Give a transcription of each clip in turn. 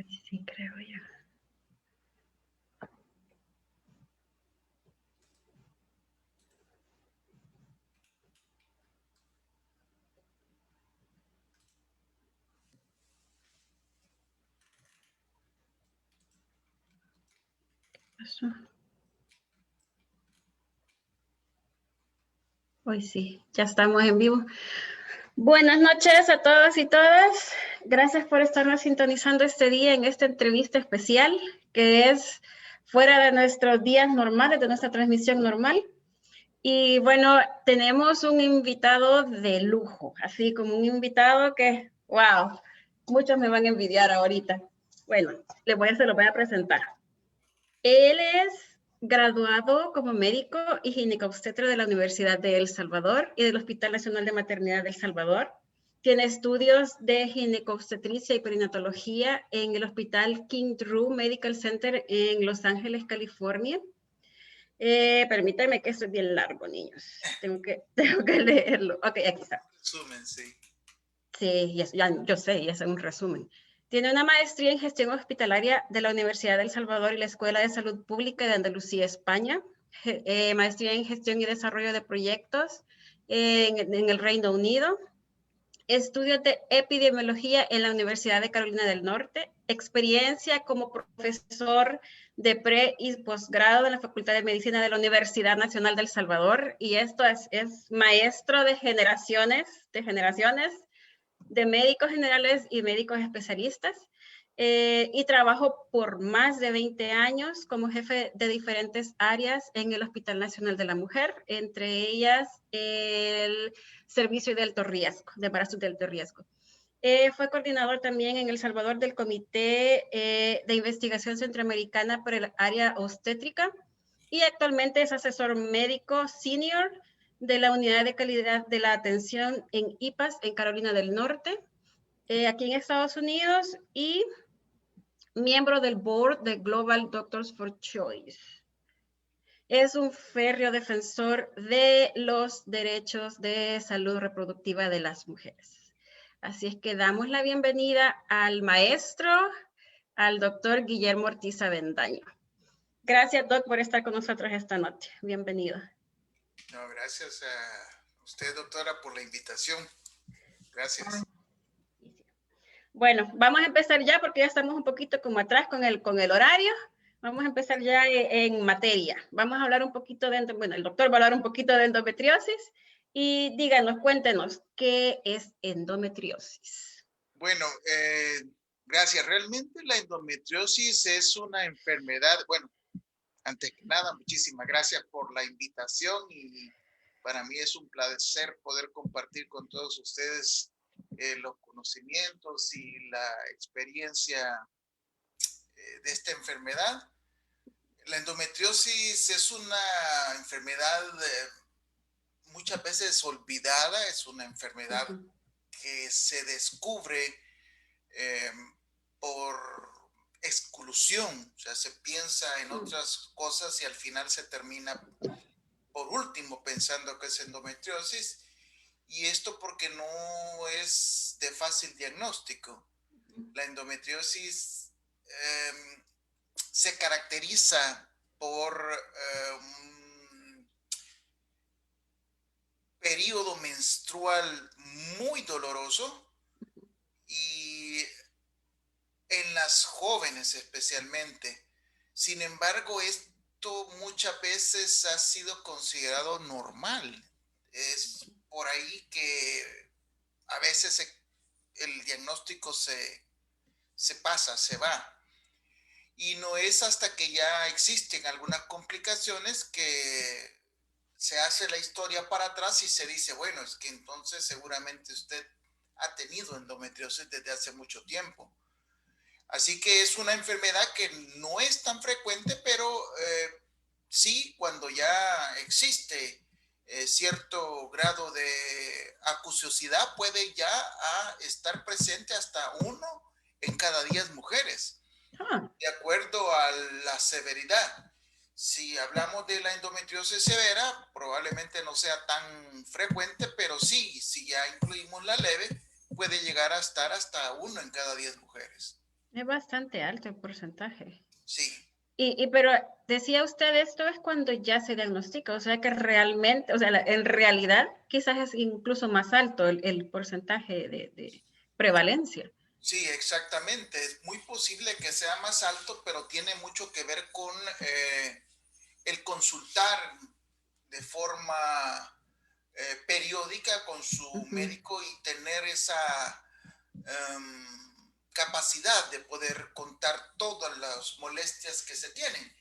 Sí, creo yo. Pasó. Hoy sí, ya estamos en vivo. Buenas noches a todos y todas. Gracias por estarnos sintonizando este día en esta entrevista especial que es fuera de nuestros días normales, de nuestra transmisión normal. Y bueno, tenemos un invitado de lujo, así como un invitado que, wow, muchos me van a envidiar ahorita. Bueno, se lo voy a presentar. Él es graduado como médico y ginecobstetra de la Universidad de El Salvador y del Hospital Nacional de Maternidad de El Salvador. Tiene estudios de ginecobstetricia y perinatología en el Hospital King Drew Medical Center en Los Ángeles, California. Permítanme que esto es bien largo, niños. Tengo que leerlo. Ok, aquí está. Resumen, sí. Sí, ya, yo sé, ya es un resumen. Tiene una maestría en gestión hospitalaria de la Universidad de El Salvador y la Escuela de Salud Pública de Andalucía, España. Maestría en gestión y desarrollo de proyectos en el Reino Unido. Estudios de epidemiología en la Universidad de Carolina del Norte. Experiencia como profesor de pre y posgrado en la Facultad de Medicina de la Universidad Nacional del Salvador. Y esto es maestro de generaciones de médicos generales y médicos especialistas. Y trabajo por más de 20 años como jefe de diferentes áreas en el Hospital Nacional de la Mujer, entre ellas el servicio de alto riesgo, de embarazos de alto riesgo. Fue coordinador también en El Salvador del Comité de Investigación Centroamericana para el área obstétrica y actualmente es asesor médico senior de la Unidad de Calidad de la Atención en IPAS en Carolina del Norte, aquí en Estados Unidos, y miembro del board de Global Doctors for Choice. Es un férreo defensor de los derechos de salud reproductiva de las mujeres. Así es que damos la bienvenida al maestro, al doctor Guillermo Ortiz Avendaño. Gracias, Doc, por estar con nosotros esta noche. Bienvenido. No, gracias a usted, doctora, por la invitación. Gracias. Bueno, vamos a empezar ya porque ya estamos un poquito como atrás con el horario. Vamos a empezar ya en materia. Vamos a hablar un poquito bueno, el doctor va a hablar un poquito de endometriosis y díganos, cuéntenos, ¿qué es endometriosis? Bueno, gracias. Realmente la endometriosis es una enfermedad, bueno, antes que nada, muchísimas gracias por la invitación y para mí es un placer poder compartir con todos ustedes los conocimientos y la experiencia de esta enfermedad. La endometriosis es una enfermedad muchas veces olvidada, es una enfermedad que se descubre eh, por exclusión, o sea, se piensa en otras cosas y al final se termina por último pensando que es endometriosis, y esto porque no es de fácil diagnóstico. La endometriosis se caracteriza por un periodo menstrual muy doloroso y en las jóvenes especialmente. Sin embargo, esto muchas veces ha sido considerado normal. Es por ahí que a veces el diagnóstico se pasa, se va. Y no es hasta que ya existen algunas complicaciones que se hace la historia para atrás y se dice, bueno, es que entonces seguramente usted ha tenido endometriosis desde hace mucho tiempo. Así que es una enfermedad que no es tan frecuente, pero sí, cuando ya existe cierto grado de acuciosidad, puede ya estar presente hasta 1 en cada 10 mujeres, de acuerdo a la severidad. Si hablamos de la endometriosis severa, probablemente no sea tan frecuente, pero sí, si ya incluimos la leve, puede llegar a estar hasta 1 en cada 10 mujeres. Es bastante alto el porcentaje. Sí, Pero decía usted, esto es cuando ya se diagnostica, o sea que realmente, o sea, en realidad quizás es incluso más alto el porcentaje de prevalencia. sí, exactamente. Es muy posible que sea más alto, pero tiene mucho que ver con el consultar de forma periódica con su Ujú, médico y tener esa capacidad de poder contar todas las molestias que se tienen.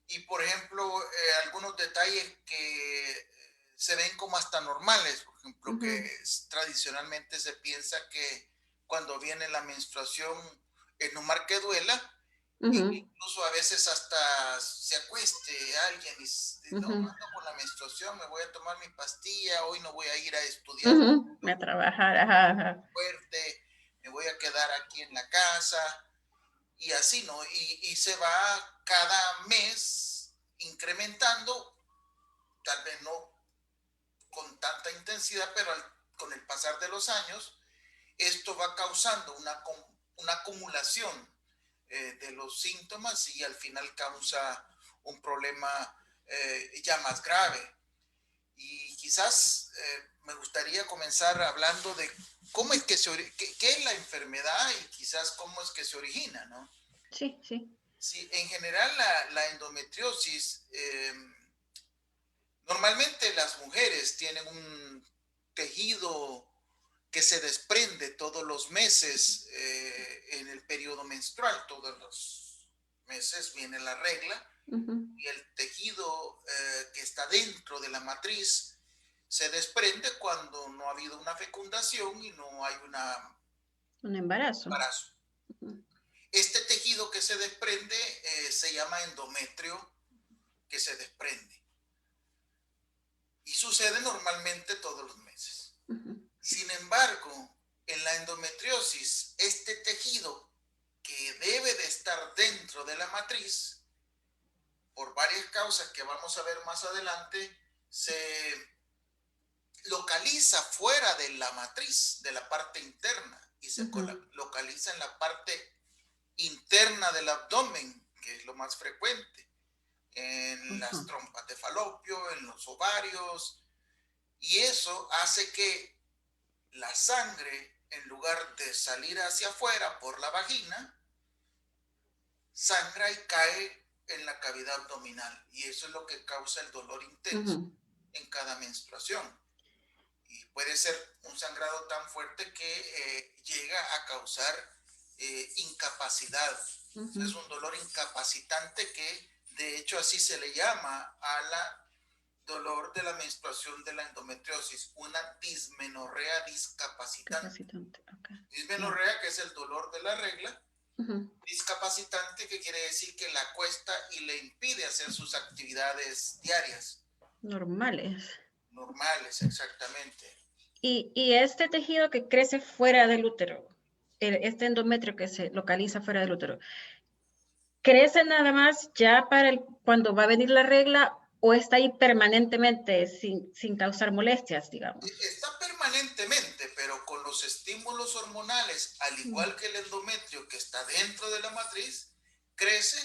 Y por ejemplo, algunos detalles que se ven como hasta normales, por ejemplo, ujú, que tradicionalmente se piensa que cuando viene la menstruación no marque duela, y que ujú, incluso a veces hasta se acueste alguien y no, ujú, no ando con la menstruación, me voy a tomar mi pastilla, hoy no voy a ir a estudiar ujú. A trabajar, ajá, ajá. fuerte, me voy a quedar aquí en la casa y así, ¿no? Y se va cada mes incrementando, tal vez no con tanta intensidad, pero con el pasar de los años, esto va causando una acumulación de los síntomas y al final causa un problema ya más grave. Y quizás me gustaría comenzar hablando de cómo es que qué es la enfermedad y quizás cómo es que se origina, ¿no? Sí, sí. Sí, en general la endometriosis, normalmente las mujeres tienen un tejido que se desprende todos los meses en el periodo menstrual, todos los meses viene la regla Ujú. y el tejido que está dentro de la matriz se desprende cuando no ha habido una fecundación y no hay un Un embarazo. embarazo. Ujú, Este tejido que se desprende se llama endometrio que se desprende y sucede normalmente todos los meses. ujú, Sin embargo, en la endometriosis, este tejido que debe de estar dentro de la matriz, por varias causas que vamos a ver más adelante, se localiza fuera de la matriz, de la parte interna, y se ujú. localiza en la parte interna del abdomen, que es lo más frecuente, en Ajá. las trompas de falopio, en los ovarios, y eso hace que la sangre, en lugar de salir hacia afuera por la vagina, sangra y cae en la cavidad abdominal, y eso es lo que causa el dolor intenso Ujú, en cada menstruación. Y puede ser un sangrado tan fuerte que llega a causar incapacidad. O sea, ujú. es un dolor incapacitante que de hecho así se le llama a la dolor de la menstruación de la endometriosis, una dismenorrea discapacitante. Capacitante. Ok. Bien. Dismenorrea, que es el dolor de la regla, Ujú. discapacitante, que quiere decir que la cuesta y le impide hacer sus actividades diarias, Normales. normales, exactamente. Y este tejido que crece fuera del útero, este endometrio que se localiza fuera del útero, ¿crece nada más ya para cuando va a venir la regla o está ahí permanentemente sin causar molestias, digamos? Está permanentemente, pero con los estímulos hormonales, al Mm, igual que el endometrio que está dentro de la matriz, crece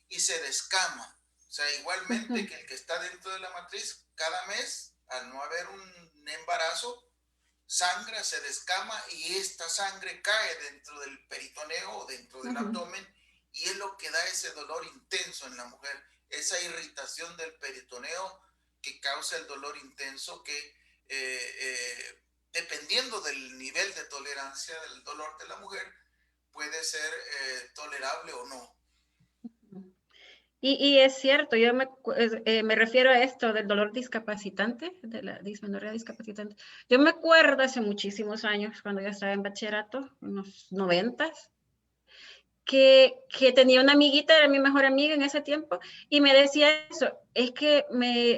y se descama. O sea, igualmente ujú, que el que está dentro de la matriz, cada mes, al no haber un embarazo, sangra, se descama y esta sangre cae dentro del peritoneo o dentro del ujú. abdomen y es lo que da ese dolor intenso en la mujer, esa irritación del peritoneo que causa el dolor intenso que dependiendo del nivel de tolerancia del dolor de la mujer puede ser tolerable o no. Y es cierto, me refiero a esto del dolor discapacitante, de la dismenorrea discapacitante. Yo me acuerdo hace muchísimos años, cuando yo estaba en bachillerato, en los 90, que tenía una amiguita, era mi mejor amiga en ese tiempo, y me decía eso, es que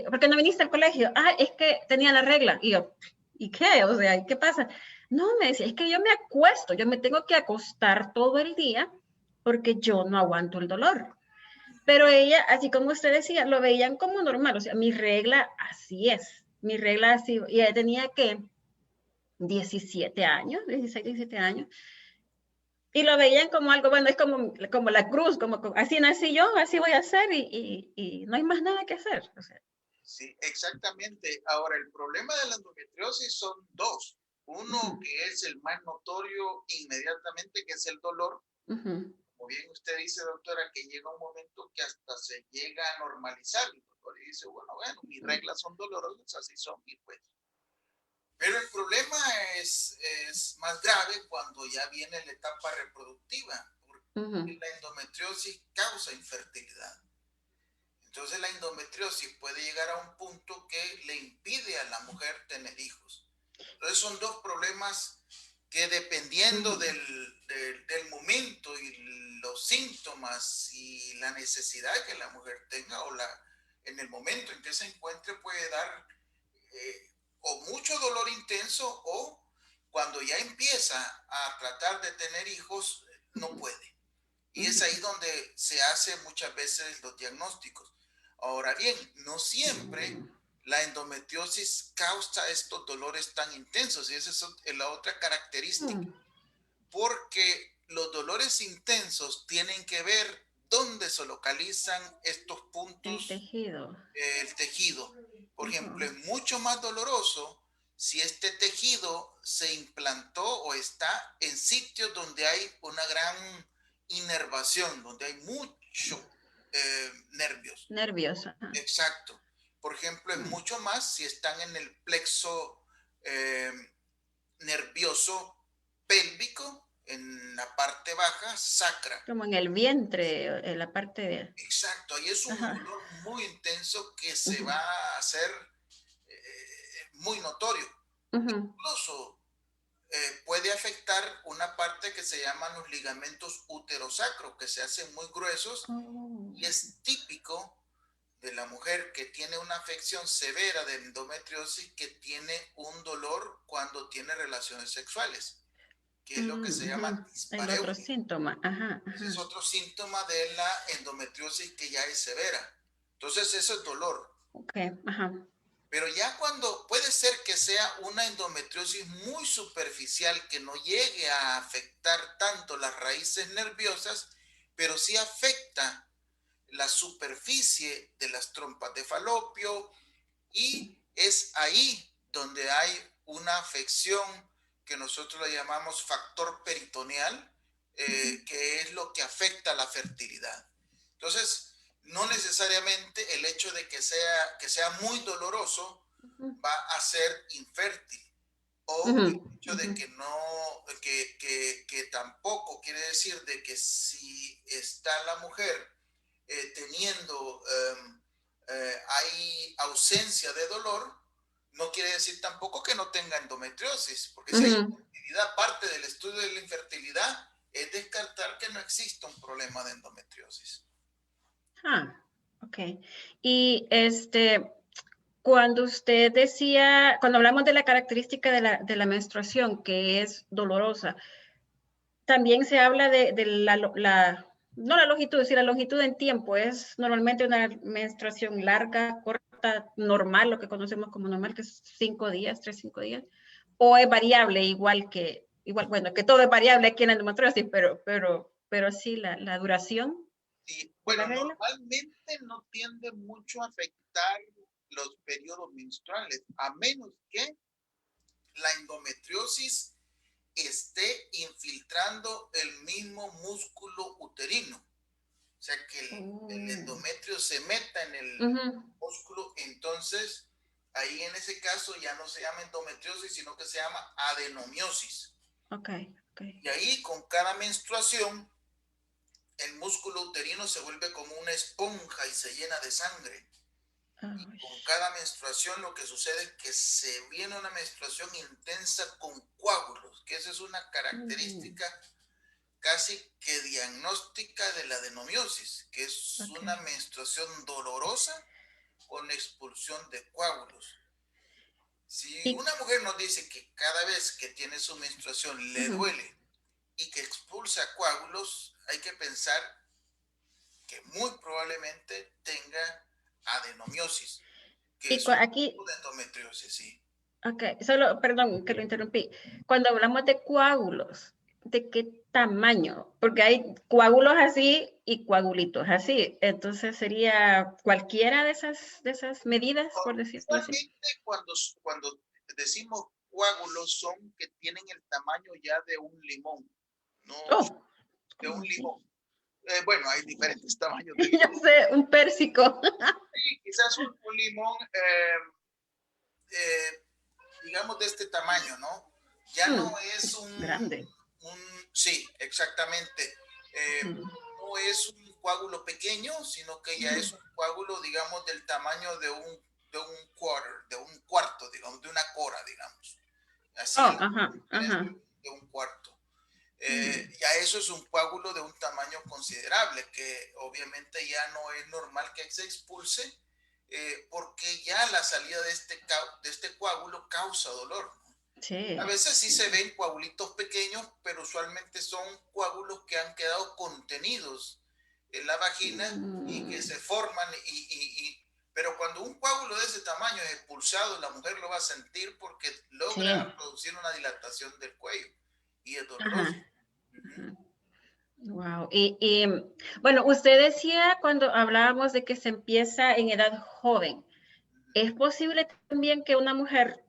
¿por qué no viniste al colegio? Ah, es que tenía la regla. Y yo, ¿y qué? O sea, ¿qué pasa? No, me decía, es que yo me acuesto, yo me tengo que acostar todo el día porque yo no aguanto el dolor. Pero ella, así como usted decía, lo veían como normal, o sea, mi regla así es, mi regla así, y ella tenía que 17 años, 16, 17 años, Y lo veían como algo, bueno, es como la cruz, así nací yo, así voy a hacer y no hay más nada que hacer. O sea, Sí, exactamente. Ahora, el problema de la endometriosis son dos. Uno ujú, que es el más notorio inmediatamente, que es el dolor. ujú, Como bien usted dice, doctora, que llega un momento que hasta se llega a normalizar el dolor y dice, bueno, mis ujú, reglas son dolorosas, así son, y pues. Pero el problema es más grave cuando ya viene la etapa reproductiva, porque ujú, la endometriosis causa infertilidad. Entonces la endometriosis puede llegar a un punto que le impide a la mujer tener hijos. Entonces son dos problemas que dependiendo ujú, del momento y los síntomas y la necesidad que la mujer tenga en el momento en que se encuentre puede dar o mucho dolor intenso o cuando ya empieza a tratar de tener hijos no ujú, puede. Y es ujú, ahí donde se hacen muchas veces los diagnósticos. Ahora bien, no siempre la endometriosis causa estos dolores tan intensos y esa es la otra característica, ujú. porque los dolores intensos tienen que ver dónde se localizan estos El puntos, tejido. el tejido. Por ejemplo, Ujú. es mucho más doloroso si este tejido se implantó o está en sitios donde hay una gran inervación, donde hay mucho nervios. Nerviosa. Exacto. Por ejemplo, es Mm. mucho más si están en el plexo eh, nervioso pélvico, en la parte baja, sacra. Como en el vientre, en la parte de... Exacto, ahí es un Ajá. dolor muy intenso que se Ujú, va a hacer muy notorio. ujú. Incluso puede afectar una parte que se llaman los ligamentos uterosacro, que se hacen muy gruesos Oh, y es típico de la mujer que tiene una afección severa de endometriosis que tiene un dolor cuando tiene relaciones sexuales, que es lo que se llama ujú. El otro dispareunia. síntoma. Ajá, Ese es ajá. otro síntoma de la endometriosis que ya es severa. Entonces, eso es dolor. Ok, ajá. Pero ya cuando puede ser que sea una endometriosis muy superficial que no llegue a afectar tanto las raíces nerviosas, pero sí afecta la superficie de las trompas de falopio y es ahí donde hay una afección que nosotros le llamamos factor peritoneal, Ujú, que es lo que afecta la fertilidad. Entonces, no necesariamente el hecho de que sea muy doloroso ujú, va a ser infértil o ujú, el hecho ujú. de que no, que tampoco quiere decir de que si está la mujer teniendo, hay ausencia de dolor, no quiere decir tampoco que no tenga endometriosis, porque si hay Ujú. infertilidad, parte del estudio de la infertilidad es descartar que no exista un problema de endometriosis. Ah, ok. Y cuando usted decía, cuando hablamos de la característica de la menstruación, que es dolorosa, también se habla de no la longitud, sino la longitud en tiempo. Es normalmente una menstruación larga, corta, normal, lo que conocemos como normal, que es 5 días, 3, 5 días, o es variable, igual, bueno, que todo es variable aquí en la endometriosis, pero sí la duración Y de la bueno, regla. normalmente no tiende mucho a afectar los periodos menstruales, a menos que la endometriosis esté infiltrando el mismo músculo uterino. O sea, que el Oh. endometrio se meta en el Ujú. músculo, entonces ahí en ese caso ya no se llama endometriosis, sino que se llama adenomiosis. Ok, ok. Y ahí con cada menstruación, el músculo uterino se vuelve como una esponja y se llena de sangre. Y Ay, con cada menstruación lo que sucede es que se viene una menstruación intensa con coágulos, que esa es una ujú, característica casi que diagnóstica de la adenomiosis, que es ok. una menstruación dolorosa con expulsión de coágulos. Si Y, una mujer nos dice que cada vez que tiene su menstruación le ujú. duele y que expulsa coágulos, hay que pensar que muy probablemente tenga adenomiosis, que Y es un aquí, tipo de endometriosis, sí. ok, solo, perdón que lo interrumpí. Cuando hablamos de coágulos, de qué tamaño, porque hay coágulos así y coagulitos así, entonces sería cualquiera de esas medidas, por decirlo así. Usualmente cuando decimos coágulos son que tienen el tamaño ya de un limón, no Oh, de un ¿cómo así? limón. Bueno, hay diferentes tamaños de Yo limón. sé, un pérsico. Sí, quizás un limón, eh, digamos, de este tamaño, ¿no? Ya no es Grande. sí, exactamente. Ujú, No es un coágulo pequeño, sino que ya es ujú. un coágulo, digamos, del tamaño de un quarter, de un cuarto, digamos, de una cora, digamos. Así Oh, en la ajá, diferencia ajá. de un cuarto. Mm, Ya eso es un coágulo de un tamaño considerable, que obviamente ya no es normal que se expulse, porque ya la salida de este coágulo causa dolor, ¿no? A sí. veces sí se ven coagulitos pequeños, pero usualmente son coágulos que han quedado contenidos en la vagina y que Mm, se forman. Pero cuando un coágulo de ese tamaño es expulsado, la mujer lo va a sentir porque sí. logra producir una dilatación del cuello y es doloroso. Ajá. Ujú. Wow. Bueno, usted decía cuando hablábamos de que se empieza en edad joven. ¿Es posible también que una mujer,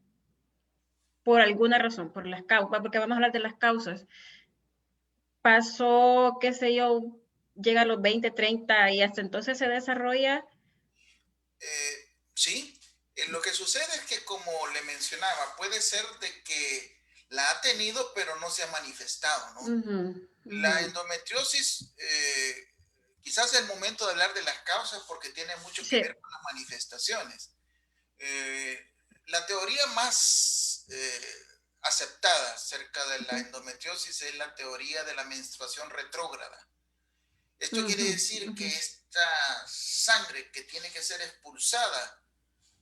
por alguna razón, por las causas, porque vamos a hablar de las causas, pasó, qué sé yo, llega a los 20, 30 y hasta entonces se desarrolla? Sí, lo que sucede es que, como le mencionaba, puede ser de que la ha tenido, pero no se ha manifestado, ¿no? Ujú, ujú, La endometriosis, quizás es el momento de hablar de las causas porque tiene mucho que ver sí. con las manifestaciones. La teoría más aceptada acerca de la Ujú, endometriosis es la teoría de la menstruación retrógrada. Esto quiere ujú, decir ujú, que esta sangre que tiene que ser expulsada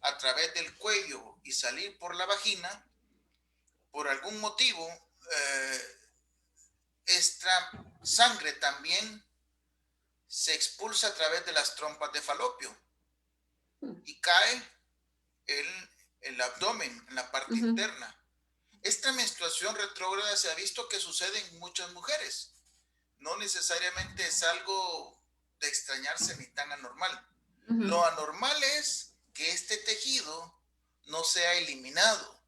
a través del cuello y salir por la vagina, por algún motivo, esta sangre también se expulsa a través de las trompas de falopio y cae en el abdomen, en la parte ujú, interna. Esta menstruación retrógrada se ha visto que sucede en muchas mujeres. No necesariamente es algo de extrañarse ni tan anormal. ujú, Lo anormal es que este tejido no sea eliminado.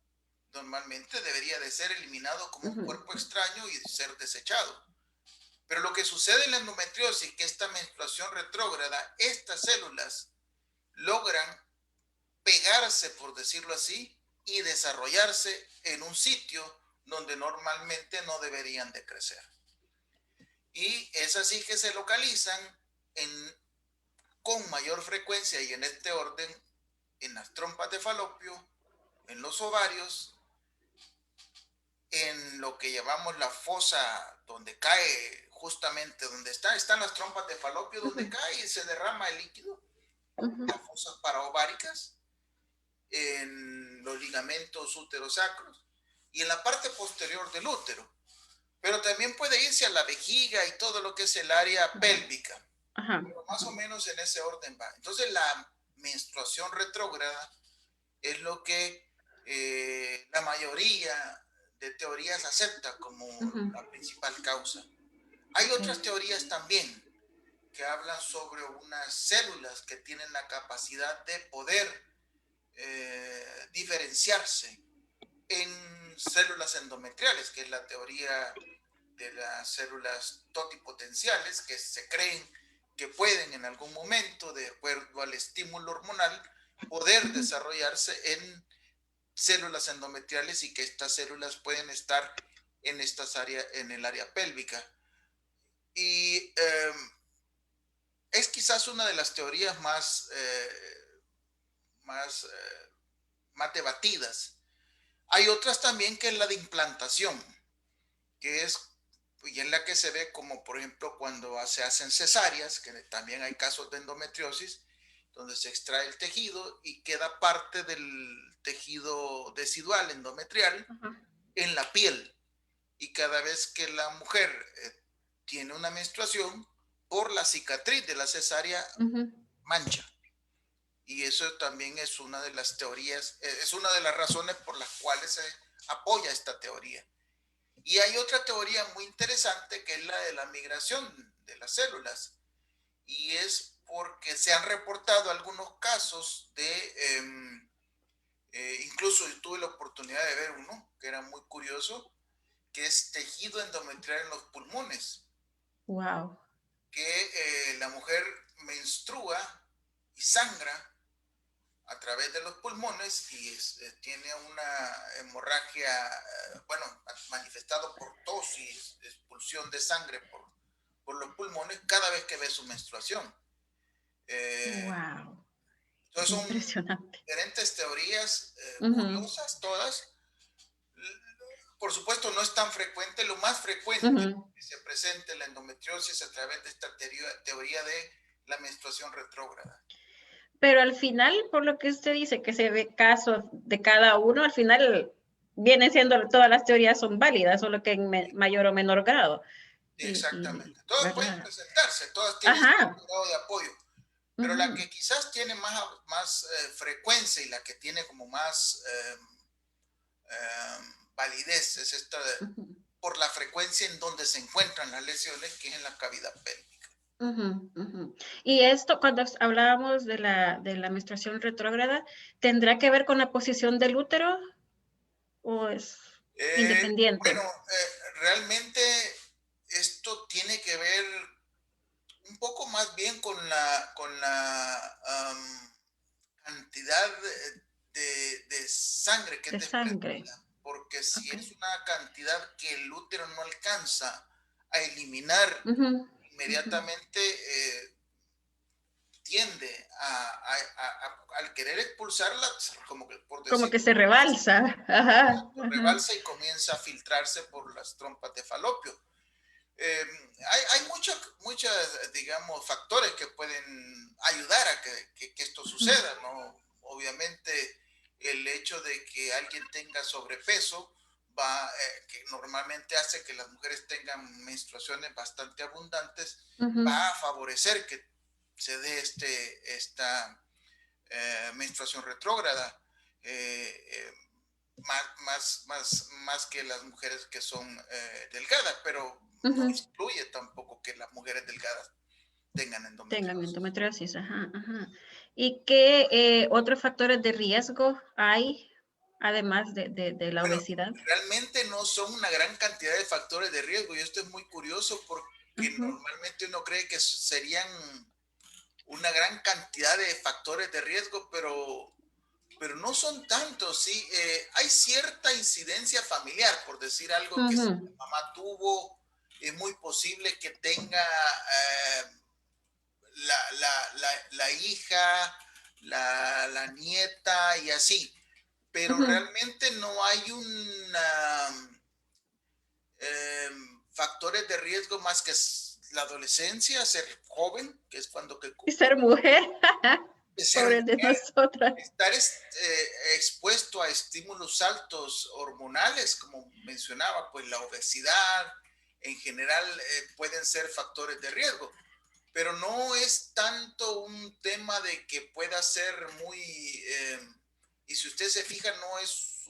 Normalmente debería de ser eliminado como un ujú, cuerpo extraño y ser desechado. Pero lo que sucede en la endometriosis, que esta menstruación retrógrada, estas células logran pegarse, por decirlo así, y desarrollarse en un sitio donde normalmente no deberían de crecer. Y es así que se localizan en, con mayor frecuencia y en este orden en las trompas de falopio, en los ovarios, en lo que llamamos la fosa donde cae, justamente donde están las trompas de falopio, donde ujú, cae y se derrama el líquido, ujú, las fosas paraováricas, en los ligamentos uterosacros y en la parte posterior del útero. Pero también puede irse a la vejiga y todo lo que es el área pélvica, ajá, pero más o menos en ese orden va. Entonces la menstruación retrógrada es lo que la mayoría de teorías acepta como ujú, la principal causa. Hay ok, otras teorías también que hablan sobre unas células que tienen la capacidad de poder diferenciarse en células endometriales, que es la teoría de las células totipotenciales, que se creen que pueden en algún momento, de acuerdo al estímulo hormonal, poder ujú, desarrollarse en células endometriales y que estas células pueden estar en estas áreas, en el área pélvica. Y es quizás una de las teorías más, más debatidas. Hay otras también que es la de implantación, que es y en la que se ve como por ejemplo cuando se hacen cesáreas, que también hay casos de endometriosis, donde se extrae el tejido y queda parte del tejido decidual endometrial ajá, en la piel. Y cada vez que la mujer tiene una menstruación, por la cicatriz de la cesárea ujú, mancha. Y eso también es una de las teorías, es una de las razones por las cuales se apoya esta teoría. Y hay otra teoría muy interesante que es la de la migración de las células. Y es porque se han reportado algunos casos de, incluso yo tuve la oportunidad de ver uno que era muy curioso, que es tejido endometrial en los pulmones, Wow. que la mujer menstrua y sangra a través de los pulmones y tiene una hemorragia, bueno, manifestado por tos y expulsión de sangre por los pulmones cada vez que ve su menstruación. Eh, Wow. entonces son Impresionante. diferentes teorías Ujú, curiosas todas. Por supuesto, no es tan frecuente. Lo más frecuente ujú. que se presente la endometriosis a través de esta teoría de la menstruación retrógrada. Pero al final, por lo que usted dice, que se ve casos de cada uno, al final vienen siendo todas las teorías son válidas, solo que en mayor o menor grado. Exactamente. Todas pueden ¿Verdad? presentarse, todas tienen Ajá. cierto grado de apoyo, pero la Ujú, que quizás tiene más frecuencia y la que tiene como más validez es esta ujú, por la frecuencia en donde se encuentran las lesiones, que es en la cavidad pélvica. ujú, ujú. Y esto, cuando hablábamos de la menstruación retrógrada, ¿tendrá que ver con la posición del útero o es Bueno, independiente? realmente esto tiene que ver un poco más bien con la cantidad de sangre que es De sangre. desprendida, porque si Ok. es una cantidad que el útero no alcanza a eliminar Ujú, ujú. inmediatamente, tiende al querer expulsarla, como que por Como que decirlo, se rebalsa. Ajá, ajá. rebalsa y comienza a filtrarse por las trompas de falopio. Eh, hay muchas, digamos, factores que pueden ayudar a que esto Ujú, suceda, ¿no? Obviamente, el hecho de que alguien tenga sobrepeso que normalmente hace que las mujeres tengan menstruaciones bastante abundantes, ujú. va a favorecer que se dé esta menstruación retrógrada. Eh, eh, más que las mujeres que son delgadas, pero no Ujú, excluye tampoco que las mujeres delgadas tengan tengan endometriosis. endometriosis, ajá, ajá. ¿Y qué otros factores de riesgo hay, además de la Bueno, obesidad? realmente no son una gran cantidad de factores de riesgo y esto es muy curioso porque Ujú, normalmente uno cree que serían una gran cantidad de factores de riesgo, pero no son tantos, ¿sí? Hay cierta incidencia familiar, por decir algo que si ujú, la mamá tuvo, es muy posible que tenga la hija, la nieta y así, pero ujú. realmente no hay factores de riesgo más que la adolescencia, ser joven, que es cuando que Y ser mujer, de ser pobres de mujer, nosotras. estar expuesto a estímulos altos hormonales, como mencionaba, pues la obesidad en general pueden ser factores de riesgo, pero no es tanto un tema de que pueda ser y si usted se fija, no es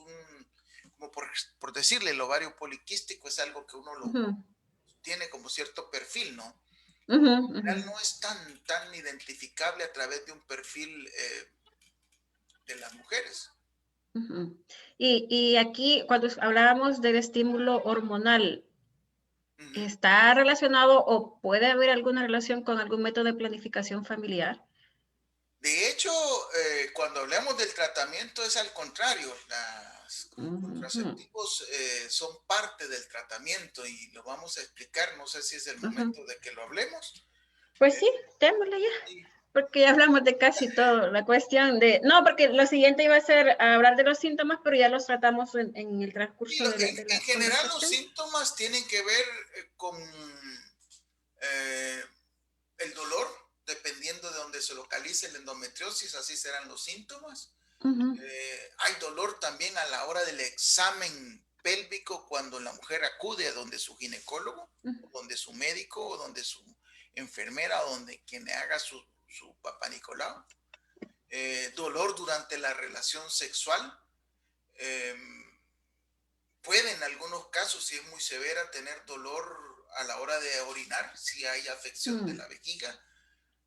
como por decirle, el ovario poliquístico es algo que uno lo Ujú, tiene como cierto perfil, ¿no? ujú, En ujú, general no es tan identificable a través de un perfil de las mujeres. ujú. Y aquí, cuando hablábamos del estímulo hormonal, Ujú. ¿está relacionado o puede haber alguna relación con algún método de planificación familiar? De hecho, cuando hablamos del tratamiento es al contrario, los Ujú, contraceptivos son parte del tratamiento y lo vamos a explicar, no sé si es el ujú. momento de que lo hablemos. Pues Eh, sí, démosle ya, y, porque ya hablamos de casi todo. La cuestión de, no, porque lo siguiente iba a ser hablar de los síntomas, pero ya los tratamos en el y transcurso de en la general los conversación. síntomas tienen que ver con eh, el dolor, dependiendo de donde se localice la endometriosis, así serán los síntomas. Ujú, Hay dolor también a la hora del examen pélvico cuando la mujer acude a donde su ginecólogo, ujú, o donde su médico, o donde su enfermera, o donde quien le haga su papá Nicolau. Dolor durante la relación sexual. Eh, puede en algunos casos, si es muy severa, tener dolor a la hora de orinar, si hay afección de Mm. la vejiga,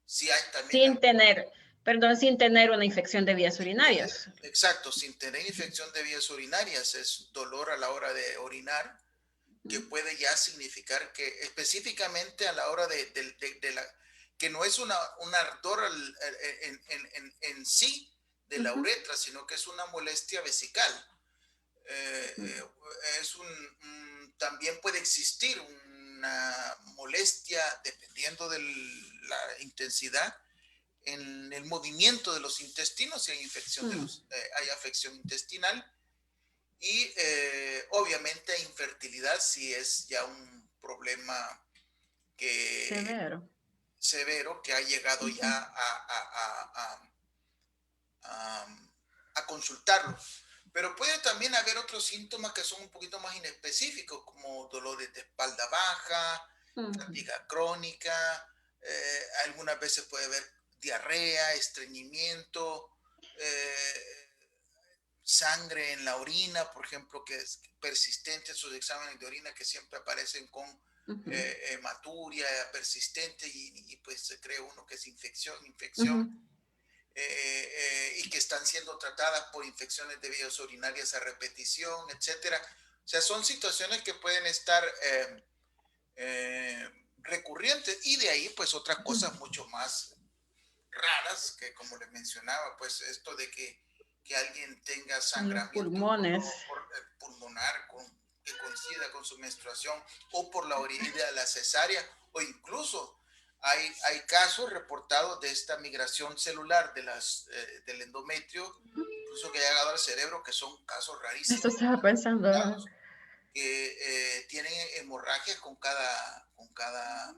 si hay también Sin tener, perdón, sin tener una infección de vías urinarias. exacto, sin tener infección de vías urinarias, es dolor a la hora de orinar, que puede ya significar que específicamente a la hora de la, que no es un ardor en sí de la Ujú, uretra, sino que es una molestia vesical. ujú, Es también puede existir una molestia, dependiendo de la intensidad, en el movimiento de los intestinos, si hay infección mm. hay afección intestinal, y obviamente infertilidad si es ya un problema que, Severo. severo que ha llegado ya Ujú, a, a consultarlo. Pero puede también haber otros síntomas que son un poquito más inespecíficos, como dolores de espalda baja, ujú, fatiga crónica, algunas veces puede haber diarrea, estreñimiento, eh, sangre en la orina, por ejemplo, que es persistente, esos exámenes de orina que siempre aparecen con ujú, hematuria persistente y pues se cree uno que es infección ujú. y que están siendo tratadas por infecciones de vías urinarias a repetición, etcétera. O sea, son situaciones que pueden estar recurrentes y de ahí pues otras cosas mucho más raras que como les mencionaba, pues esto de que alguien tenga En los sangramiento pulmones. pulmonar que coincida con su menstruación o por la orilla de la cesárea o incluso hay casos reportados de esta migración celular del endometrio, incluso que ha llegado al cerebro, que son casos Eso rarísimos, estaba pensando. que tienen hemorragias con cada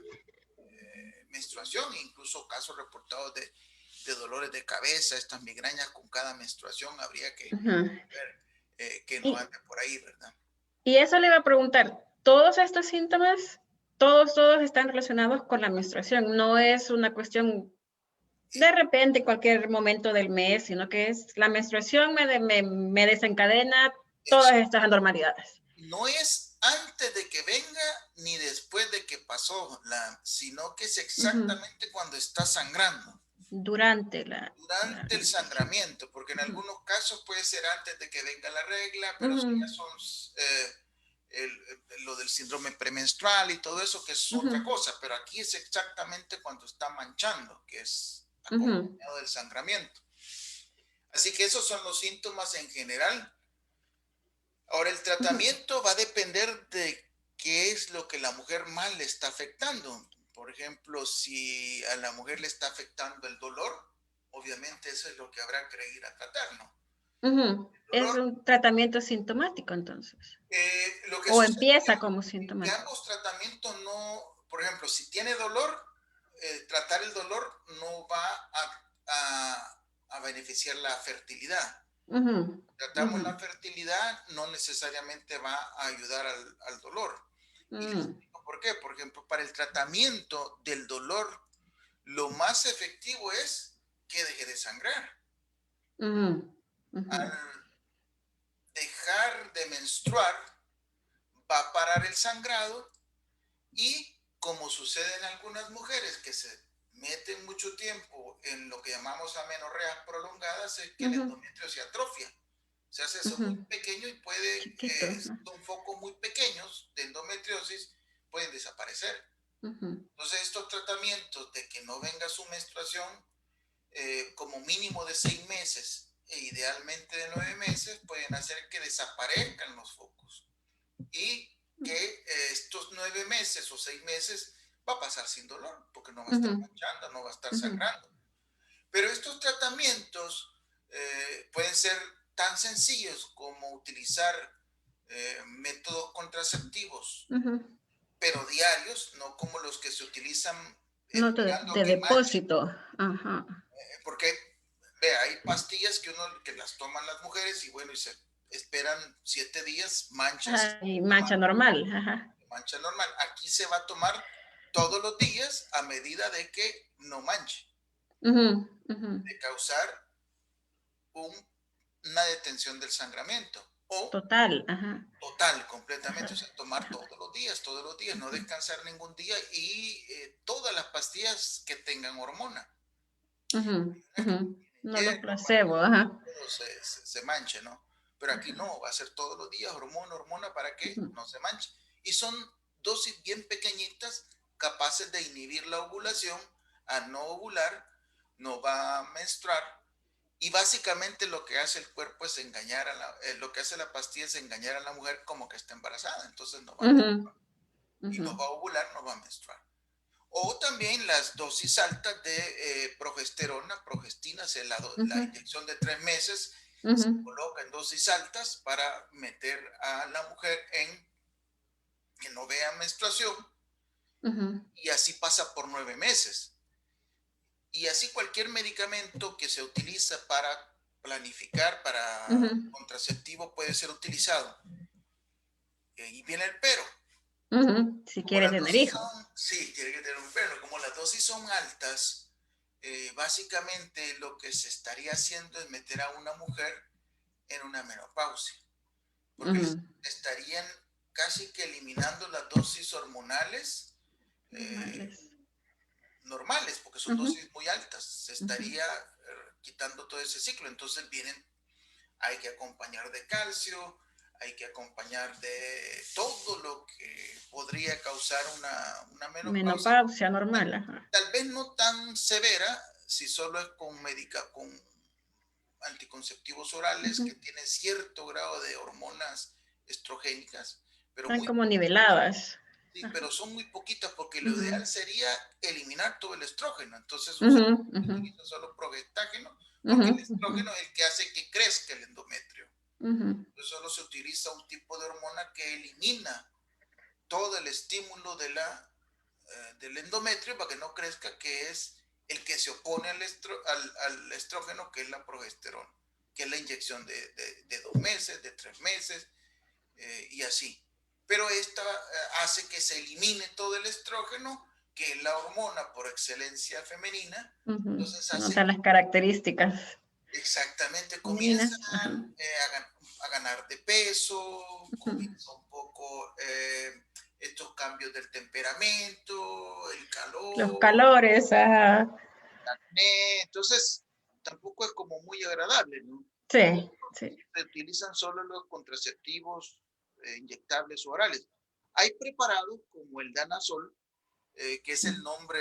menstruación, e incluso casos reportados de dolores de cabeza, estas migrañas con cada menstruación, habría que Ujú. ver que no Y, ande por ahí, ¿verdad? y eso le iba a preguntar, ¿todos estos síntomas, todos están relacionados con la menstruación? No es una cuestión de repente, cualquier momento del mes, sino que es la menstruación me desencadena todas Es, estas anormalidades. no es antes de que venga ni después de que pasó, sino que es Ujú. exactamente cuando está sangrando, Durante la durante el menstruación. sangramiento, porque en Ujú. algunos casos puede ser antes de que venga la regla, pero eso ya Ujú. son lo del síndrome premenstrual y todo eso, que es otra Ujú. cosa, pero aquí es exactamente cuando está manchando, que es Ujú. acompañado del sangramiento. Así que esos son los síntomas en general. Ahora, el Ujú. tratamiento va a depender de qué es lo que la mujer más le está afectando. Por ejemplo, si a la mujer le está afectando el dolor, obviamente eso es lo que habrá que ir a tratar, ¿no? Ujú. El Es dolor, un tratamiento sintomático, entonces. lo que O sucede es empieza como que sintomático. ambos tratamientos no, por ejemplo, si tiene dolor, tratar el dolor no va a beneficiar la fertilidad. Ujú. Tratamos Ujú. la fertilidad, no necesariamente va a ayudar al dolor. Y les Mm. explico por qué. Por ejemplo, para el tratamiento del dolor, lo más efectivo es que deje de sangrar. Ujú. Ujú. Al dejar de menstruar, va a parar el sangrado y como sucede en algunas mujeres que se meten mucho tiempo en lo que llamamos amenorreas prolongadas, es que el Ujú. endometrio se atrofia. Se hace eso muy Ujú. pequeño y puede, Chiquito. son focos muy pequeños de endometriosis, pueden desaparecer. Ujú. Entonces, estos tratamientos de que no venga su menstruación, como mínimo de 6 meses e idealmente de 9 meses, pueden hacer que desaparezcan los focos y que estos 9 meses o 6 meses va a pasar sin dolor, porque no va a estar Ujú. manchando, no va a estar Ujú. sangrando. Pero estos tratamientos pueden ser tan sencillos como utilizar métodos contraceptivos, Ujú. pero diarios, no como los que se utilizan Nota esperando a de que manche. depósito. Ajá. Porque, vea, hay pastillas que las toman las mujeres y bueno, y se esperan 7 días, manchas, Ay, mancha normal. Ajá. mancha normal. Aquí se va a tomar todos los días a medida de que no manche, Ujú. Ujú. de causar una detención del sangramiento. o Total, ajá. total, completamente, o Ajá. sea, tomar Ajá. todos los días, no Ujú, descansar ningún día y todas las pastillas que tengan hormona. ujú, Unas que ujú. tienen No los hierro para que placebo, ajá. todo se manche, ¿no? Pero aquí Ajá. no, va a ser todos los días hormona, hormona para que Ujú, no se manche. Y son dosis bien pequeñitas, capaces de inhibir la ovulación, a no ovular, no va a menstruar. Y básicamente lo que hace el cuerpo es engañar lo que hace la pastilla es engañar a la mujer como que está embarazada, entonces no va a ujú, menstruar. Y ujú, no va a ovular, no va a menstruar. O también las dosis altas de progesterona, progestina, es la ujú, inyección de 3 meses, se ujú, coloca en dosis altas para meter a la mujer en que no vea menstruación ujú, y así pasa por 9 meses. Y así cualquier medicamento que se utiliza para planificar, para ujú, contraceptivo puede ser utilizado. Y viene el pero. ujú. Si Como quiere las tener dosis hijos. son, sí, tiene que tener un pero. Como las dosis son altas, básicamente lo que se estaría haciendo es meter a una mujer en una menopausia, porque Ujú. estarían casi que eliminando las dosis hormonales eh, Normales. normales, porque son Ujú, dosis muy altas. Se ujú. estaría quitando todo ese ciclo. Entonces hay que acompañar de calcio, hay que acompañar de todo lo que podría causar una menopausia. Menopausia normal, ajá. Tal vez no tan severa, si solo es con anticonceptivos orales Ujú. que tienen cierto grado de hormonas estrogénicas, pero Están muy como poquitas. niveladas. Sí, Ajá. pero son muy poquitas porque lo Ujú, ideal sería eliminar todo el estrógeno. Entonces ujú, se ujú, utiliza solo progestágeno ujú, porque el ujú, estrógeno es el que hace que crezca el endometrio. ujú. Entonces solo se utiliza un tipo de hormona que elimina todo el estímulo del endometrio para que no crezca, que es el que se opone al estrógeno, que es la progesterona, que es la inyección de 2 meses, de 3 meses y así. Pero esta hace que se elimine todo el estrógeno, que es la hormona por excelencia femenina. Ujú. Entonces Que nos hace da las características exactamente, femeninas. comienzan Ajá. a ganar de peso, Ujú. comienza un poco estos cambios del temperamento, el Los calor, calores, ajá. entonces tampoco es como muy agradable, ¿no? Sí, sí. Se utilizan solo los contraceptivos inyectables o orales. Hay preparados como el Danazol, que es el nombre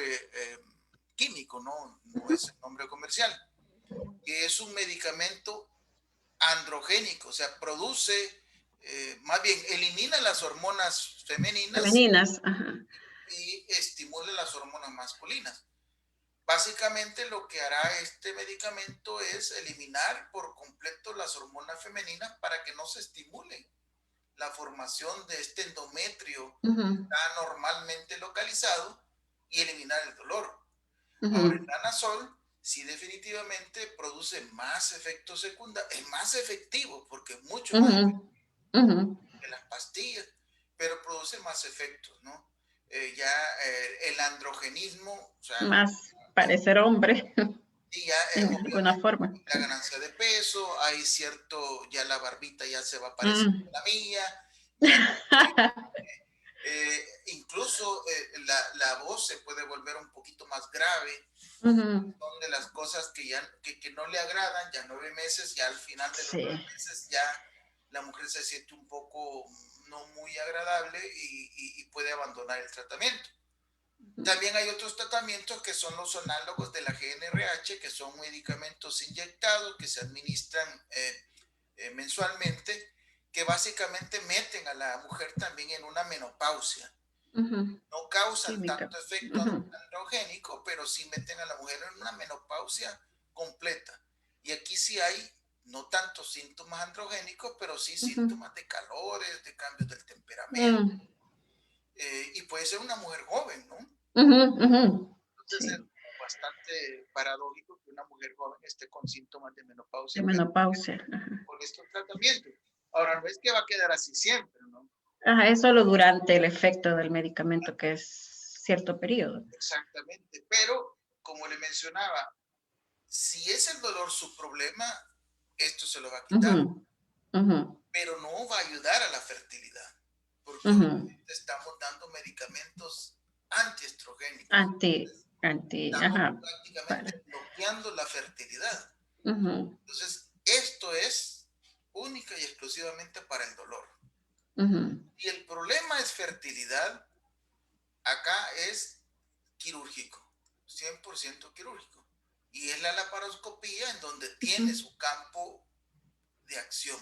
químico, ¿no? No Ujú, es el nombre comercial, que es un medicamento androgénico, o sea, produce, más bien, elimina las hormonas femeninas femeninas, ajá. y estimula las hormonas masculinas. Básicamente lo que hará este medicamento es eliminar por completo las hormonas femeninas para que no se estimule la formación de este endometrio que Ujú, está normalmente localizado y eliminar el dolor. Ahora, el ujú, danazol sí definitivamente produce más efectos secundarios, es más efectivo porque es mucho más ujú, efectivo ujú. que las pastillas, pero produce más efectos, ¿no? Ya el androgenismo, o sea, Más parecer hombre, y ya en alguna obviamente forma. la ganancia de peso, hay cierto, ya la barbita ya se va a parecer Mm. a la mía, ya incluso la voz se puede volver un poquito más grave. Ujú. Son de las cosas que no le agradan, ya 9 meses, ya al final de los Sí. 9 meses ya la mujer se siente un poco no muy agradable y puede abandonar el tratamiento. También hay otros tratamientos que son los análogos de la GnRH, que son medicamentos inyectados que se administran mensualmente, que básicamente meten a la mujer también en una menopausia. Ujú. No causan Química. tanto efecto Ujú, androgénico, pero sí meten a la mujer en una menopausia completa. Y aquí sí hay no tantos síntomas androgénicos, pero sí ujú, síntomas de calores, de cambios del temperamento. mm, Y puede ser una mujer joven, ¿no? ujú, ujú. Entonces es Sí, bastante paradójico que una mujer joven esté con síntomas de de menopausia, pero menopausia. Ajá. con estos tratamientos. Ahora, no es que va a quedar así siempre, ¿no? Ajá, es solo durante el efecto del medicamento, que es cierto periodo. Exactamente, pero como le mencionaba, si es el dolor su problema, esto se lo va a quitar. Ujú, pero no va a ayudar a la fertilidad, porque Ujú. obviamente estamos dando medicamentos antiestrogénicos. Anti, Estamos ajá, prácticamente para. bloqueando la fertilidad. Ujú, Entonces, esto es única y exclusivamente para el dolor. ujú, Y el problema es fertilidad, acá es quirúrgico, 100% quirúrgico. Y es la laparoscopía en donde tiene ujú, su campo de acción.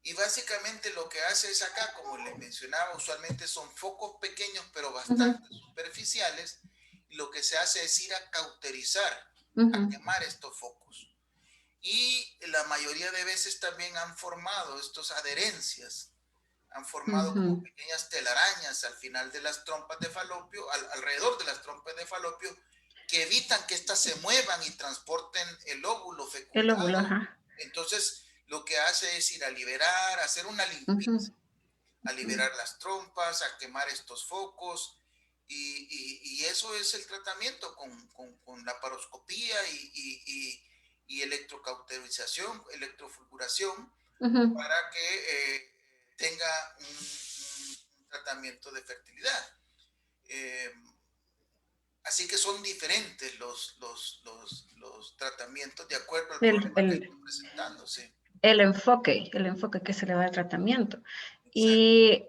Y básicamente lo que hace es acá, como les mencionaba, usualmente son focos pequeños pero ujú, bastante superficiales. Y lo que se hace es ir a cauterizar, a ujú, quemar estos focos. Y la mayoría de veces también han formado estas adherencias, han formado como ujú. pequeñas telarañas al final de las trompas de falopio, alrededor de las trompas de falopio, que evitan que éstas se muevan y transporten el óvulo El óvulo, fecundado. ajá. Entonces, lo que hace es ir a liberar, a hacer una Ujú, limpieza, a liberar las trompas, a quemar estos focos. Y eso es el tratamiento con laparoscopía y electrocauterización, electrofulguración, ujú. para que tenga un tratamiento de fertilidad. Eh, Así que son diferentes los tratamientos de acuerdo al El, problema que el, están presentando. Sí, el enfoque que se le da al tratamiento. exacto. Y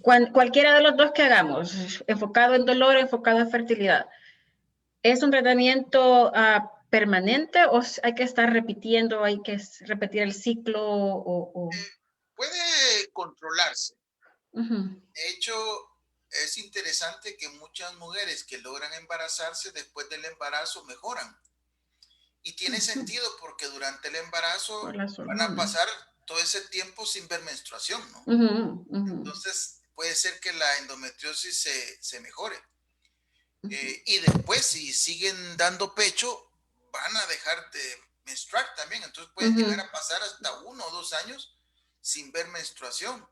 cualquiera de los dos que hagamos, enfocado en dolor, enfocado en fertilidad, ¿es un tratamiento permanente o hay que estar repitiendo, hay que repetir el ciclo Puede controlarse. Ujú, De hecho, es interesante que muchas mujeres que logran embarazarse después del embarazo mejoran. Y tiene ujú, sentido porque durante el por embarazo las van a hormonas? pasar todo ese tiempo sin ver menstruación, ¿no? Ujú, ujú, Entonces, puede ser que la endometriosis se mejore. ujú, Y después, si siguen dando pecho, van a dejar de menstruar también. Entonces, pueden llegar ujú, a pasar hasta 1 o 2 años sin ver menstruación.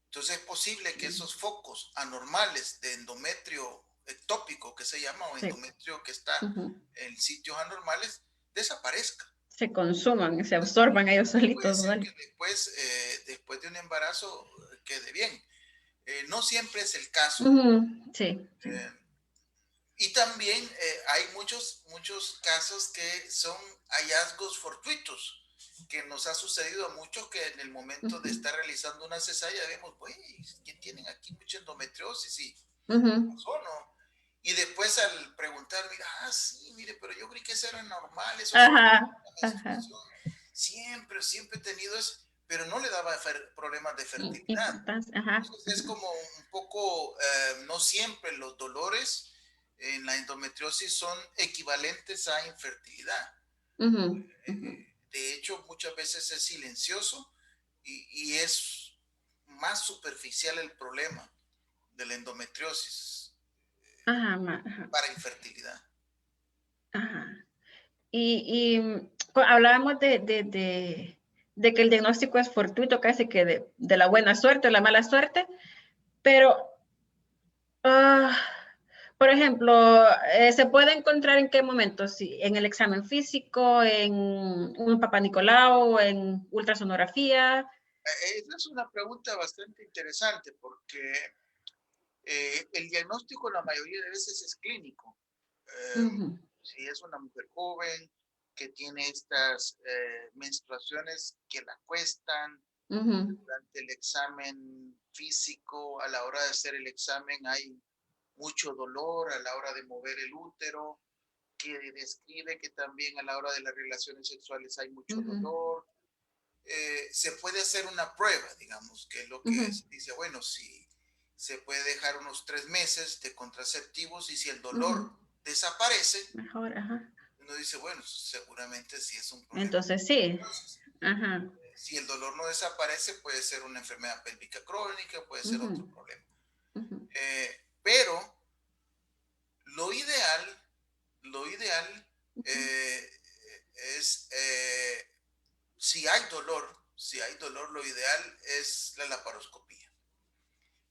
Entonces, es posible que esos focos anormales de endometrio ectópico, que se llama, o sí, endometrio que está ujú. en sitios anormales, desaparezcan. Se consuman, se absorban ellos Puede solitos, ser ¿vale? que después de un embarazo quede bien. No siempre es el caso. Ujú, sí, sí. Eh, y también hay muchos casos que son hallazgos fortuitos, que nos ha sucedido a muchos que en el momento de Ujú, estar realizando una cesárea vemos, pues, que tienen aquí mucha endometriosis y ¿qué ujú. pasó, no? Y después al preguntar, mira, sí, mire, pero yo creí que eso era normal, eso solo Ajá, la ajá. menstruación. Siempre he tenido eso, pero no le daba problemas de fertilidad. Importancia, ajá. Entonces es como un poco, no siempre los dolores en la endometriosis son equivalentes a infertilidad. Ujú, ujú. De hecho, muchas veces es silencioso y es más superficial el problema de la endometriosis Ajá, ajá, para infertilidad. ajá. Hablábamos de que el diagnóstico es fortuito, casi que de la buena suerte o la mala suerte, pero, ah, por ejemplo, ¿se puede encontrar en qué momento? Sí, en el examen físico, en un Papá Nicolau, en ultrasonografía. Esa es una pregunta bastante interesante porque el diagnóstico la mayoría de veces es clínico. Eh, Ujú, si es una mujer joven que tiene estas menstruaciones que la cuestan, ujú, durante el examen físico, a la hora de hacer el examen hay mucho dolor a la hora de mover el útero, que describe que también a la hora de las relaciones sexuales hay mucho ujú, dolor. Se puede hacer una prueba, digamos, que es lo que ujú, se dice, bueno, si se puede dejar unos 3 meses de contraceptivos y si el ujú. dolor desaparece, Mejor, ajá. uno dice, bueno, seguramente sí es un problema de Entonces sí, endometriosis. ajá. Si el dolor no desaparece, puede ser una enfermedad pélvica crónica, puede ser Ujú, otro problema. ujú, Pero lo ideal, lo ideal ujú. eh, es, si hay dolor, lo ideal es la laparoscopía.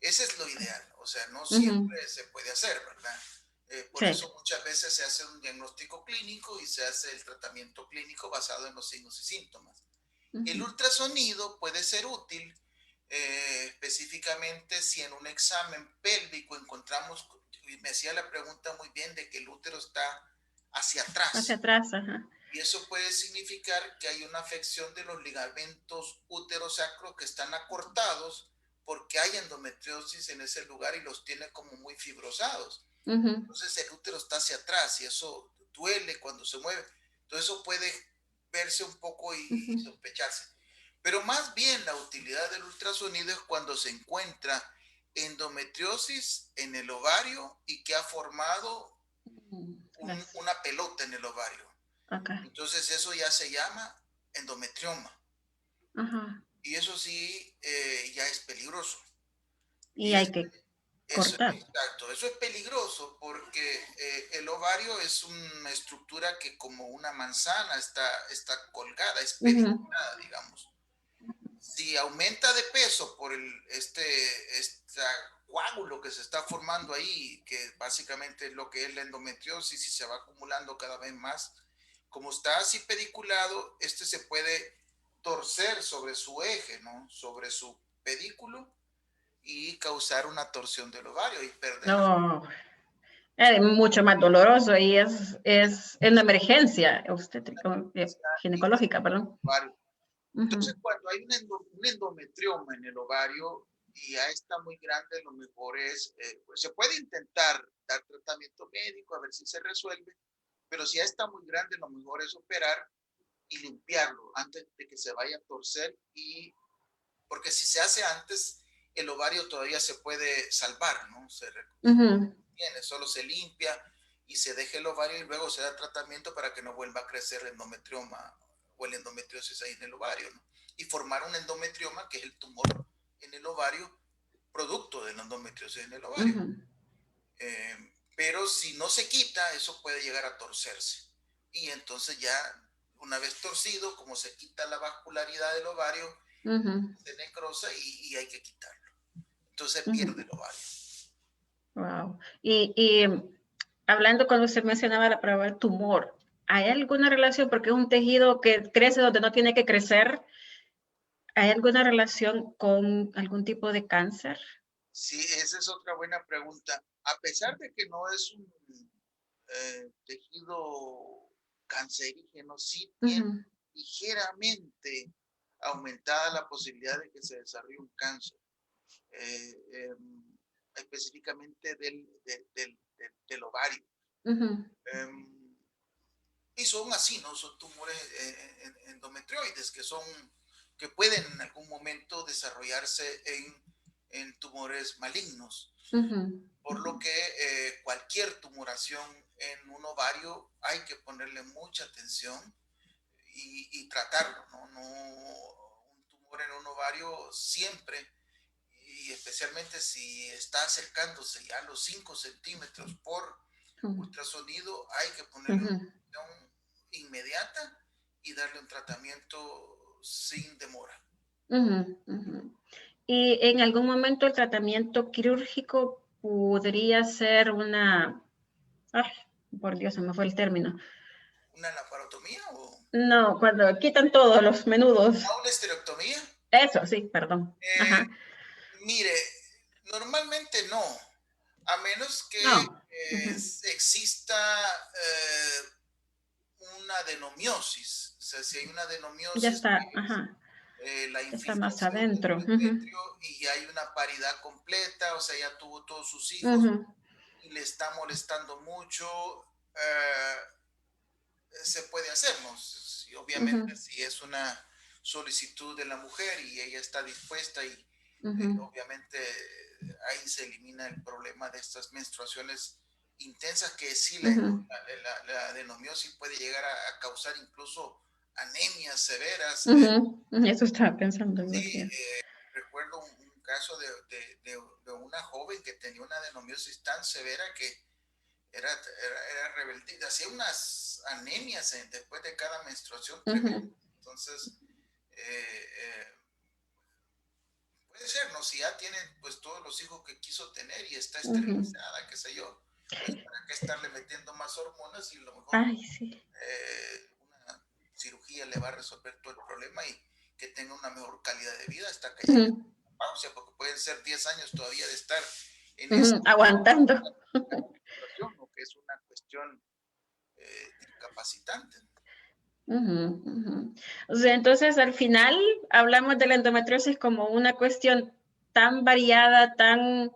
Ese es lo ideal, o sea, no Ujú, siempre se puede hacer, ¿verdad? Por Sí. eso muchas veces se hace un diagnóstico clínico y se hace el tratamiento clínico basado en los signos y síntomas. El ultrasonido puede ser útil específicamente si en un examen pélvico encontramos, y me hacía la pregunta muy bien de que el útero está hacia Hacia atrás. atrás, ajá. Y eso puede significar que hay una afección de los ligamentos útero-sacro que están acortados porque hay endometriosis en ese lugar y los tiene como muy fibrosados. Entonces el útero está hacia atrás y eso duele cuando se mueve. Entonces eso puede verse un poco y sospecharse. Pero más bien la utilidad del ultrasonido es cuando se encuentra endometriosis en el ovario y que ha formado una pelota en el ovario. Okay. Entonces eso ya se llama endometrioma. Ajá. Y eso sí, ya es peligroso. Y Y hay que cortar. exacto, eso es peligroso porque el ovario es una estructura que como una manzana está colgada, es perigonada, digamos. Si aumenta de peso por este coágulo que se está formando ahí, que básicamente es lo que es la endometriosis y se va acumulando cada vez más, como está así pediculado, este se puede torcer sobre su eje, ¿no? Sobre su pedículo y causar una torsión del ovario y perder la... No, es mucho más doloroso y es una emergencia obstétrica, ginecológica, perdón. Ovario. Entonces, cuando hay un endometrioma en el ovario y ya está muy grande, lo mejor es, pues se puede intentar dar tratamiento médico a ver si se resuelve, pero si ya está muy grande, lo mejor es operar y limpiarlo antes de que se vaya a torcer y porque si se hace antes, el ovario todavía se puede salvar, ¿no? Tiene, solo se limpia y se deja el ovario y luego se da tratamiento para que no vuelva a crecer el endometrioma o el endometriosis ahí en el ovario, ¿no? Y formar un endometrioma, que es el tumor en el ovario, producto del endometriosis en el ovario. Pero si no se quita, eso puede llegar a torcerse. Y entonces ya, una vez torcido, como se quita la vascularidad del ovario, se necrosa y hay que quitarlo. Entonces pierde el ovario. Wow. Y hablando cuando usted mencionaba la palabra tumor, ¿hay alguna relación? Porque es un tejido que crece donde no tiene que crecer. ¿Hay alguna relación con algún tipo de cáncer? Sí, esa es otra buena pregunta. A pesar de que no es un tejido cancerígeno, sí tiene ligeramente aumentada la posibilidad de que se desarrolle un cáncer, específicamente del ovario. Y son así, ¿no? Son tumores endometrioides que pueden en algún momento desarrollarse en tumores malignos. Por lo que cualquier tumoración en un ovario hay que ponerle mucha atención y tratarlo, ¿no? Un tumor en un ovario siempre, y especialmente si está acercándose ya a los 5 centímetros por ultrasonido, hay que ponerle una atención inmediata y darle un tratamiento sin demora. Y en algún momento el tratamiento quirúrgico podría ser una... Ay, por Dios, se me fue el término. ¿Una laparotomía o...? No, cuando quitan todos los menudos. ¿A una esterectomía? Eso, sí, perdón. Ajá. Mire, normalmente no, a menos que No. exista una adenomiosis. O sea, si hay una Ya adenomiosis, está, ajá. la Ya está más infiltración del adentro. endometrio y hay una paridad completa, o sea, ya tuvo todos sus hijos y le está molestando mucho, se puede hacer, ¿no? Y obviamente si es una solicitud de la mujer y ella está dispuesta y obviamente ahí se elimina el problema de estas menstruaciones intensas que sí la adenomiosis puede llegar a causar incluso anemias severas. Eso estaba pensando. Sí, recuerdo un caso de una joven que tenía una adenomiosis tan severa que era rebeldía, hacía unas anemias después de cada menstruación tremenda. Entonces, puede ser, ¿no? Si ya tiene pues todos los hijos que quiso tener y está esterilizada, qué sé yo, pues para qué estarle metiendo más hormonas y a lo mejor Ay, sí. una cirugía le va a resolver todo el problema y que tenga una mejor calidad de vida hasta que llegue a Ujú, la pausa, porque pueden ser 10 años todavía de estar en esta ujú, aguantando. situación, ¿no? Que es una cuestión incapacitante. Ujú, ujú. O sea, entonces al final hablamos de la endometriosis como una cuestión tan variada, tan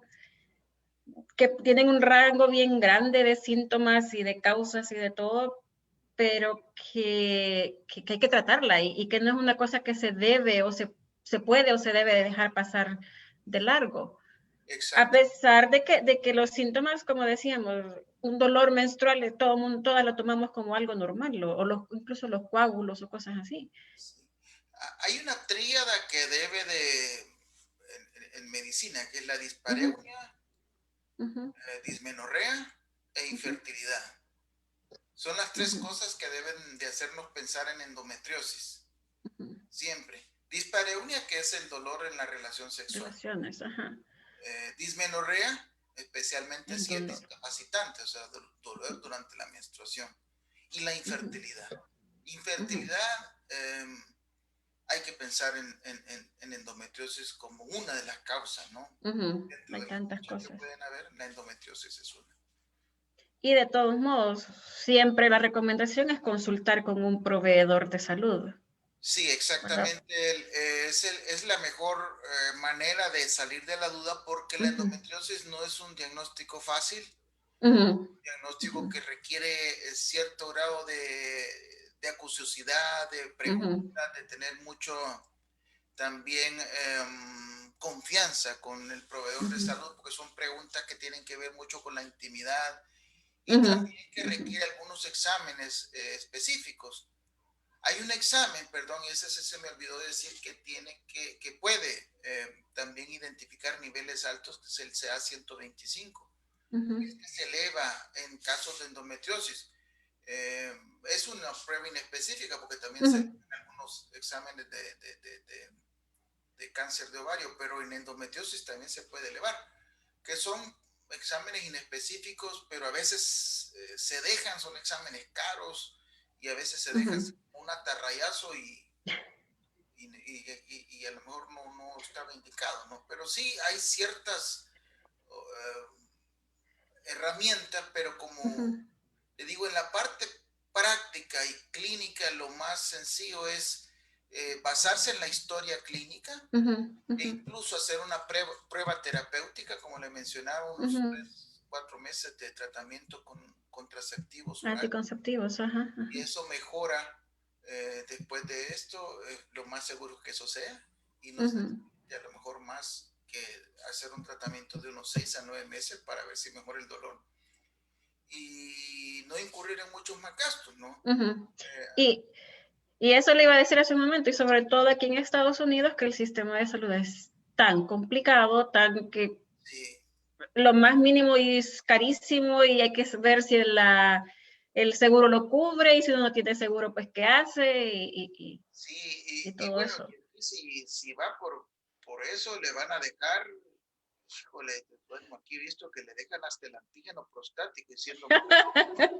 que tienen un rango bien grande de síntomas y de causas y de todo, pero que hay que tratarla y que no es una cosa que se debe o se puede o se debe dejar pasar de largo. A Exacto. pesar de que los síntomas, como decíamos, un dolor menstrual, todo mundo, todas lo tomamos como algo normal, o incluso los coágulos o cosas así. Sí. Hay una tríada que debe de, en medicina, que es la Uh -huh, dispareunia, uh -huh, dismenorrea e uh -huh, infertilidad. Son las uh tres -huh, cosas que deben de hacernos pensar en endometriosis, uh -huh. siempre. Dispareunia, que es el dolor en la relación sexual. Relaciones, ajá. Dismenorrea, especialmente El si es dolor. discapacitante, o sea, dolor durante la menstruación. Y la Uh -huh, infertilidad. uh -huh, Infertilidad, hay que pensar en endometriosis como una de las causas, ¿no? uh -huh. Dentro Hay de las tantas muchas que cosas. pueden haber, la endometriosis es una. Y de todos modos, siempre la recomendación es consultar con un proveedor de salud, Sí, ¿verdad? exactamente. Es la mejor manera de salir de la duda porque Uh la -huh, endometriosis no es un diagnóstico fácil, uh -huh, uh diagnóstico -huh, que requiere cierto grado de acuciosidad, de uh -huh, preguntas, de tener mucho también confianza con el proveedor de uh salud, porque son preguntas que tienen que ver mucho con la intimidad y -huh, también que requiere algunos exámenes específicos. Hay un examen, perdón, y ese se me olvidó decir que que puede también identificar niveles altos, que es el CA-125, uh -huh, que se eleva en casos de endometriosis. Es una prueba inespecífica porque también uh se -huh, hacen algunos exámenes de cáncer de ovario, pero en endometriosis también se puede elevar, que son exámenes inespecíficos, pero a veces se dejan, son exámenes caros y a veces se uh dejan -huh. un atarrayazo y a lo mejor no estaba indicado, ¿no? Pero sí hay ciertas herramientas, pero como Uh-huh. te digo, en la parte práctica y clínica lo más sencillo es basarse en la historia clínica Uh-huh. e Uh-huh. incluso hacer una prueba terapéutica, como le mencionaba, unos Uh-huh. 3, 4 meses de tratamiento con contraceptivos orales. Anticonceptivos, ajá, Y ajá. eso mejora después de esto, lo más seguro es que eso sea, y no se Uh-huh. necesita a lo mejor más que hacer un tratamiento de unos 6 a 9 meses para ver si mejora el dolor y no incurrir en muchos más gastos, ¿no? Uh-huh. Eh, Y, y eso le iba a decir hace un momento, y sobre todo aquí en Estados Unidos, que el sistema de salud es tan complicado, tan que sí, lo más mínimo es carísimo y hay que ver si el seguro lo cubre y si uno no tiene seguro, pues qué hace sí, y y todo bueno, eso. si va por eso, le van a dejar. Híjole, bueno, aquí he visto que le dejan hasta el antígeno prostático diciendo mujer.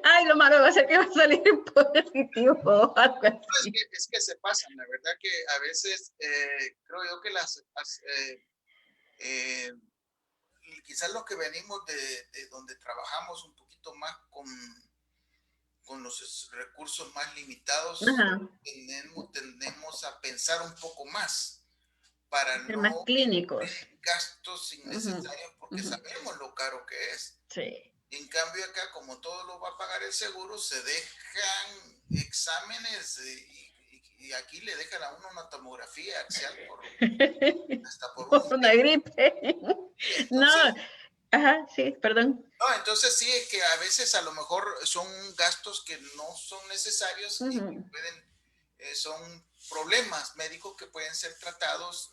Ay, lo malo va a ser que va a salir positivo o algo No, así. es que se pasan, la verdad que a veces creo yo que eh, quizás los que venimos de donde trabajamos un poquito más con los recursos más limitados, Ajá. tendemos a pensar un poco más para Ser más no incurrir clínicos. en gastos Uh -huh. innecesarios porque Uh -huh. sabemos lo caro que es. Sí. En cambio acá, como todo lo va a pagar el seguro, se dejan exámenes y aquí le dejan a uno una tomografía axial hasta por un Una mes. gripe. Y No, entonces, ajá, sí, perdón. no, entonces sí, es que a veces a lo mejor son gastos que no son necesarios Uh y que -huh. son problemas médicos que pueden ser tratados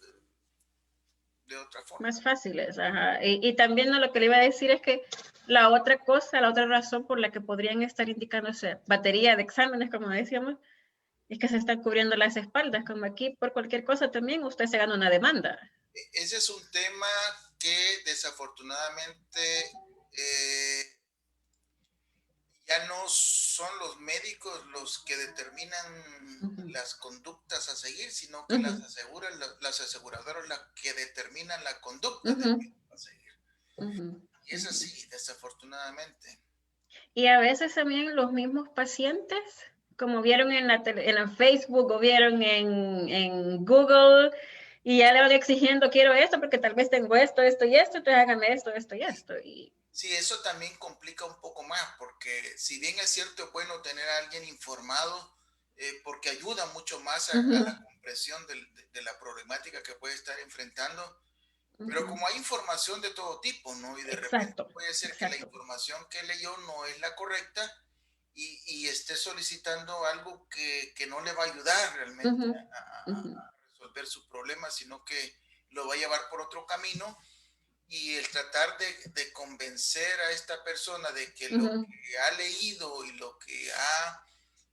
de otra forma. Más fáciles, ajá. Y también no, lo que le iba a decir es que la otra cosa, la otra razón por la que podrían estar indicándose batería de exámenes, como decíamos, es que se están cubriendo las espaldas, como aquí por cualquier cosa también usted se gana una demanda. Ese es un tema que desafortunadamente ya no son los médicos los que determinan las conductas a seguir, sino que las aseguradoras las que determinan la conducta del médico a seguir. Y es así, desafortunadamente. Y a veces también los mismos pacientes, como vieron en la Facebook o vieron en Google, y ya le van exigiendo, quiero esto porque tal vez tengo esto, esto y esto, entonces hágame esto, esto y esto. Sí, eso también complica un poco más, porque si bien es cierto, es bueno tener a alguien informado, porque ayuda mucho más a la comprensión de la problemática que puede estar enfrentando, pero como hay información de todo tipo, ¿no? Y de repente puede ser que la información que leyó no es la correcta y esté solicitando algo que no le va a ayudar realmente a resolver su problema, sino que lo va a llevar por otro camino. Y el tratar de convencer a esta persona de que lo que ha leído y lo que ha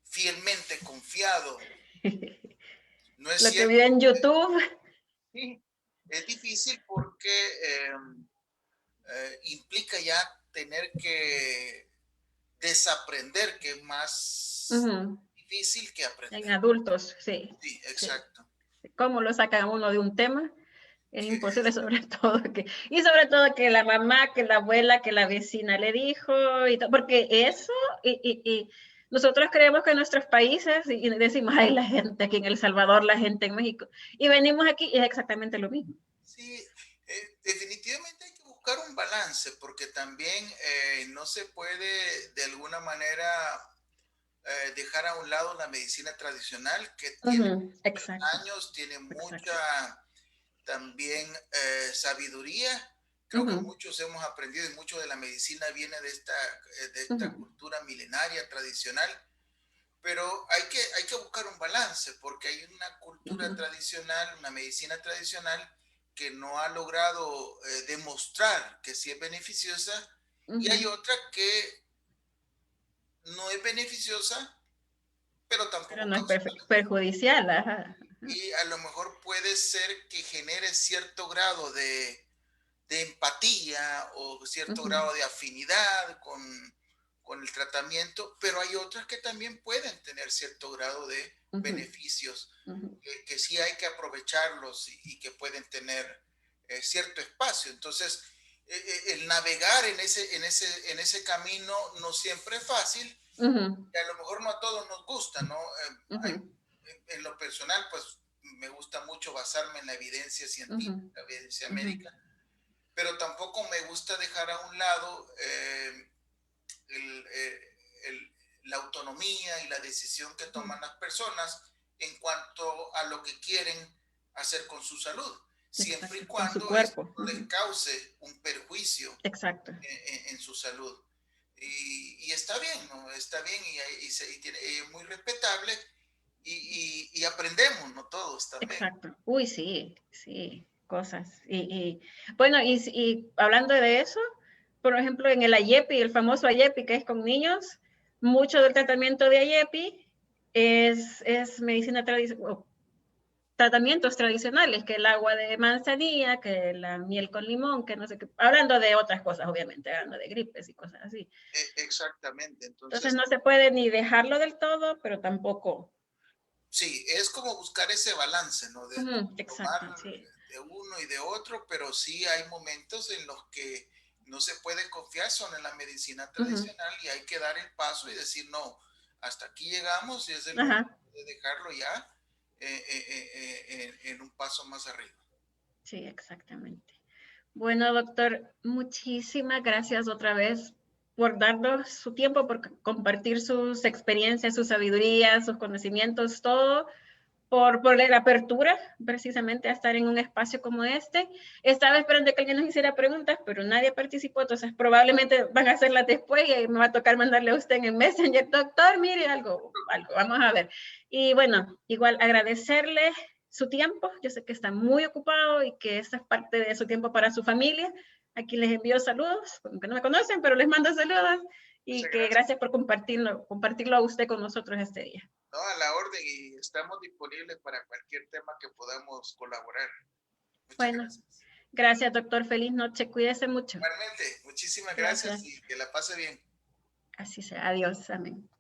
fielmente confiado no es Lo que cierto. vi en YouTube. Sí, es difícil porque implica ya tener que desaprender, que es más difícil que aprender. En adultos, sí. Sí, exacto. ¿Cómo lo sacan a uno de un tema? Es Que imposible, sobre todo que la mamá, que la abuela, que la vecina le dijo, y todo, porque eso, y nosotros creemos que en nuestros países, y decimos, ay, la gente aquí en El Salvador, la gente en México, y venimos aquí y es exactamente lo mismo. sí, definitivamente hay que buscar un balance, porque también no se puede de alguna manera dejar a un lado la medicina tradicional, que tiene muchos años, tiene mucha también sabiduría. Creo que muchos hemos aprendido y mucho de la medicina viene de esta cultura milenaria, tradicional, pero hay que buscar un balance, porque hay una cultura tradicional, una medicina tradicional que no ha logrado demostrar que sí es beneficiosa, y hay otra que no es beneficiosa, pero tampoco No es causa. perjudicial. Ajá. Y a lo mejor puede ser que genere cierto grado de empatía o cierto grado de afinidad con el tratamiento, pero hay otras que también pueden tener cierto grado de beneficios, que sí hay que aprovecharlos y que pueden tener cierto espacio. Entonces, el navegar en ese camino no siempre es fácil, y a lo mejor no a todos nos gusta, ¿no? En lo personal, pues me gusta mucho basarme en la evidencia científica, la evidencia médica, pero tampoco me gusta dejar a un lado el, la autonomía y la decisión que toman las personas en cuanto a lo que quieren hacer con su salud, siempre y cuando esto no les cause un perjuicio en su salud. Y está bien, ¿no? Está bien y es muy respetable y aprendemos, ¿no? Todos también. Exacto. Uy, sí, sí, cosas. Bueno, y hablando de eso, por ejemplo, en el AYEPI, el famoso AYEPI, que es con niños, mucho del tratamiento de AYEPI es medicina tradicional, tratamientos tradicionales, que el agua de manzanilla, que la miel con limón, que no sé qué, hablando de otras cosas, obviamente, hablando de gripes y cosas así. Exactamente. Entonces no se puede ni dejarlo del todo, pero tampoco. Sí, es como buscar ese balance, ¿no? De Exacto, tomar sí. de uno y de otro, pero sí hay momentos en los que no se puede confiar solo en la medicina tradicional y hay que dar el paso y decir, no, hasta aquí llegamos y es el momento de dejarlo ya en un paso más arriba. Sí, exactamente. Bueno, doctor, muchísimas gracias otra vez por darnos su tiempo, por compartir sus experiencias, su sabiduría, sus conocimientos, todo, por la apertura precisamente a estar en un espacio como este. Estaba esperando que alguien nos hiciera preguntas, pero nadie participó, entonces probablemente van a hacerlas después y me va a tocar mandarle a usted en el Messenger, doctor, mire algo, vamos a ver. Y bueno, igual agradecerle su tiempo, yo sé que está muy ocupado y que esta es parte de su tiempo para su familia. Aquí les envío saludos, aunque no me conocen, pero les mando saludos y que gracias por compartirlo a usted con nosotros este día. No, a la orden y estamos disponibles para cualquier tema que podamos colaborar. Muchas gracias. Gracias, doctor. Feliz noche. Cuídese mucho. Igualmente, muchísimas gracias y que la pase bien. Así sea. Adiós. Amén.